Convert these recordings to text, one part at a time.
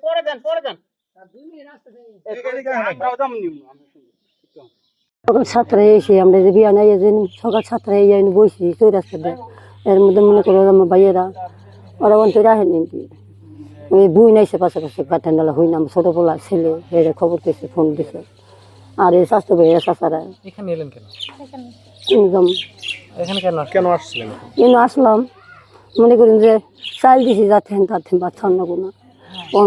পরে দেন সকাল 7টায় এসে আমরা যে বিয়া নাই সকাল 7টায় যাইনি বসি চৌরাস্তাতে। এর মধ্যে মনে করো আমার ভাইয়েরা ওরা অন্তর রাখেনি ওই বই নাইছে পাশাপাশি কাঠান্ডালা হই না ছোট পোলা ছেলে এর খবর পেয়েছে ফোন দিছে। আর এই স্বাস্থ্য ভাইয়েরা চাচারা এখানে এলেন কেন? এখানে কেন আসছিলেন? আসলাম মনে করেন যে চাল দিছি যাতে তাতে বাচ্চা অন্য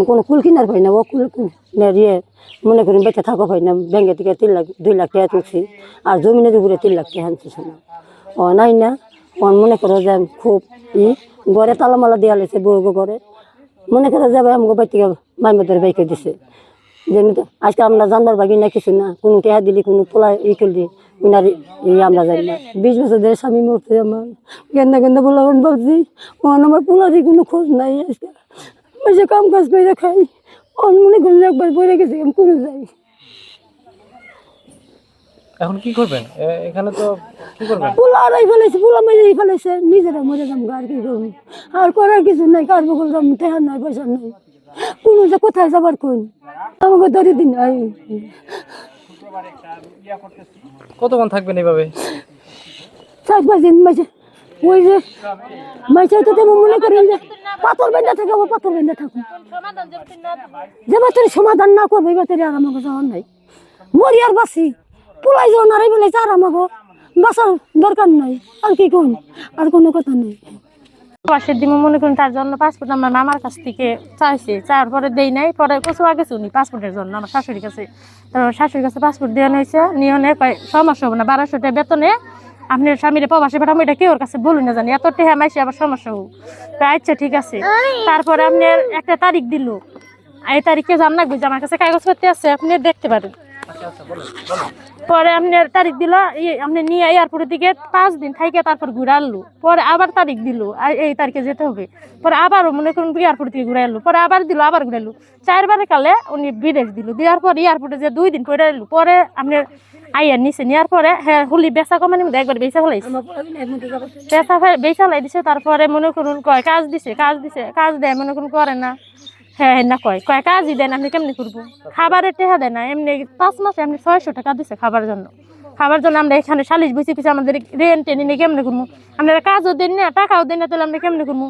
কোনো কুল কিনার পাই না ও কুল কিনার মনে করেন বেঁচে থাকো পাই না। ব্যাংকে থেকে 2 লাখ টাকা তুলছি আর জমিনের উপরে 3 লাখ টাকা আনছিস না ও নাই না। মনে করো যে খুব ঘরে তালামালা দেওয়া লেছে বউ ঘরে মনে করো যে আমাকে বাড়ি থেকে মাইমাদের বাইকে দিছে যেমনি আজকে আমরা জানবার বাকি না কিছু না কোনো টেহা দিলি কোনো পোলা করলি উনার আমরা জানি না। 20 বছর ধরে স্বামী মরছে আমার গেন্দা পোলা বলছি আমার পোলারই কোনো খোঁজ নাই। আজকে বসে কাম কাজ করে খাই মনে করি একবার পড়ে গেছে আমি করে যাই। এখন কি করবেন? এখানে তো কি করবেন? পোলা আড়াই ফেলেছে পোলা মেরেই ফেলেছে নিজেরা মরে যাবো আর কি করবো আর করার কিছু নাই। কার বকল যাবো টেহা নাই পয়সা নাই কোনো যে কোথায় যাবার কোন আমাকে ধরে দিন। কতক্ষণ থাকবেন এইভাবে? 4-5 দিন মাঝে ওই যে মাঝে তো তেমন মনে করেন যে পাথর বেঁধে থাকে আবার পাথর বেঁধে থাকুন যে বাচ্চার সমাধান না করবো এই বাচ্চারে আর আমাকে যাওয়ার নাই। মরি আর বাসি পোলাই যাও নারাই বলে আর আমাকে বাঁচার দরকার নাই আর কি কোন আর কোনো কথা নেই। পাশের দিন মনে করেন তার জন্য পাসপোর্ট আমার মামার কাছ থেকে চাইছে চাওয়ার পরে দেই নাই পরে কিছু আগে শুনি পাসপোর্টের জন্য আমার শাশুড়ির কাছে। তারপর শাশুড়ির কাছে পাসপোর্ট দেওয়া হয়েছে নিয়ে সমস্যা হবে না 1200 টাকা বেতনে আপনার স্বামীর প্রবাসী পাঠাবো এটা কেউ কাছে বলুন না জানি এত টেহা মাইছে আবার সমস্যা হোক আচ্ছা ঠিক আছে। তারপরে আপনার একটা তারিখ দিল এই তারিখে জান লাগবে যে আমার কাছে কাগজপত্র আছে আপনি দেখতে পারেন। পরে আপনার তারিখ দিল আপনি নিয়ে এয়ারপোর্টের দিকে 5 দিন থাইকে তারপর ঘুরে আনলো। পরে আবার তারিখ দিল এই তারিখে যেতে হবে। পরে আবারও মনে করুন এয়ারপোর্ট থেকে ঘুরে আনলো। পরে আবার দিল আবার ঘুরে এলো 4বারে কালে উনি বিদেশ দিল দেওয়ার পর এয়ারপোর্টে যে 2 দিন পরে এলো। পরে আপনার আইয়ার নিচে নেওয়ার পরে হ্যাঁ হুলি বেচা কমানি মধ্যে একবার বেচা ফেলাইছে বেচা লাই দিছে। তারপরে মনে করুন কয় কাজ দিছে কাজ দেয় মনে করুন করে না হ্যাঁ না কয় কাজই দেন আপনি কেমনি করবো খাবারের টেহা দেয় না এমনি 5 মাসে এমনি 600 টাকা দিছে খাবার জন্য আমরা এখানে সালিশ বসে কিছু আমাদের রেন্ট টেনে কেমনি করবো আপনারা কাজও দেন না টাকাও দেন না তাহলে আমরা কেমনি করবো।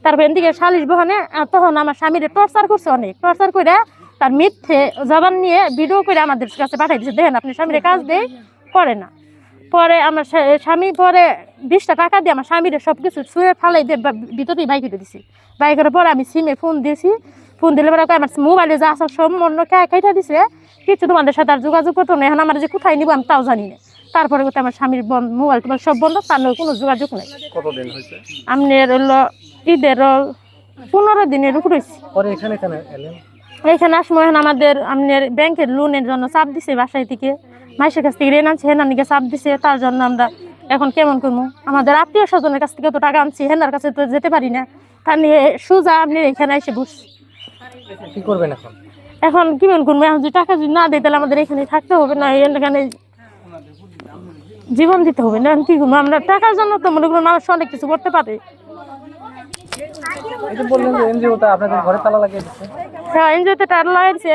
তারপর এদিকে সালিশ বহানে তখন আমার স্বামীর টর্চার করছে অনেক টর্চার করে তার মিথ্যে জবান নিয়ে ভিডিও করে আমাদের কাছে পাঠাই দিচ্ছে দেখেন আপনি স্বামীর কাজ দেয় করে না। পরে আমার স্বামী পরে 20টা টাকা দিয়ে আমার স্বামীর সব কিছু শুয়ে ফালাই দিয়ে ভিতরেই বাইক করে দিছি। বাইকের পরে আমি সিমে ফোন দিয়েছি ফোন দিলে পরে আমার মোবাইলে যা আসার সম্পূর্ণ খাইটা দিছে কিছু তোমাদের সাথে আর যোগাযোগ করতো না। এখন আমার যে কোথায় নিবো আমি তাও জানি না। তারপরে আমার স্বামীর মোবাইল টোবাইল সব বন্ধ তার কোনো যোগাযোগ নেই। কতদিন হয়েছে? আপনার হলো ঈদের 15 দিনের উপর হয়েছে। এখানে আসবো এখন আমাদের আপনার ব্যাংকের লোনের জন্য চাপ দিছে বাসায় থেকে মাইসের কাছ থেকে ঋণ আনছি হেনার নিকে চাপ দিছে তার জন্য আমরা এখন কেমন করবো আমাদের আত্মীয় স্বজনের কাছ থেকে তো টাকা আনছি হেনার কাছে তো যেতে পারি না তার নিয়ে সোজা আপনি এখানে এসে বসছি। কি করবেন এখন কি মনে করবো এখন যদি টাকা যদি না দেয় তাহলে আমাদের এখানে থাকতে হবে না এখানে জীবন দিতে হবে না কি করবো আমরা টাকার জন্য তো মনে করুন মানুষ অনেক কিছু করতে পারে। হ্যাঁ এনজিওতে তালা লাগাইছে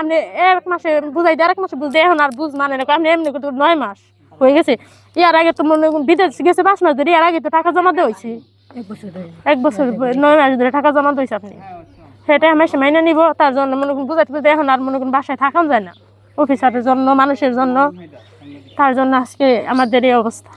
আপনি 1 মাসে বুঝাই দিয়ে 1 মাসে বুঝতে এখন আর বুঝ মানে না আপনি এমনি 9 মাস হয়ে গেছে। ইয়ার আগে তো মনে বিদেশ গেছে 5 মাস ধরে ইয়ার আগে তো টাকা জমা দেওয়া হয়েছে 1 বছর 9 মাস ধরে টাকা জমা দিয়েছে আপনি সেটা মাসে মাইনে নিব তার জন্য মনে করুন বুঝাইতে বুঝতে এখন আর মনে করুন বাসায় থাকানো যায় না অফিসারের জন্য মানুষের জন্য তার জন্য আজকে আমাদের এই অবস্থা।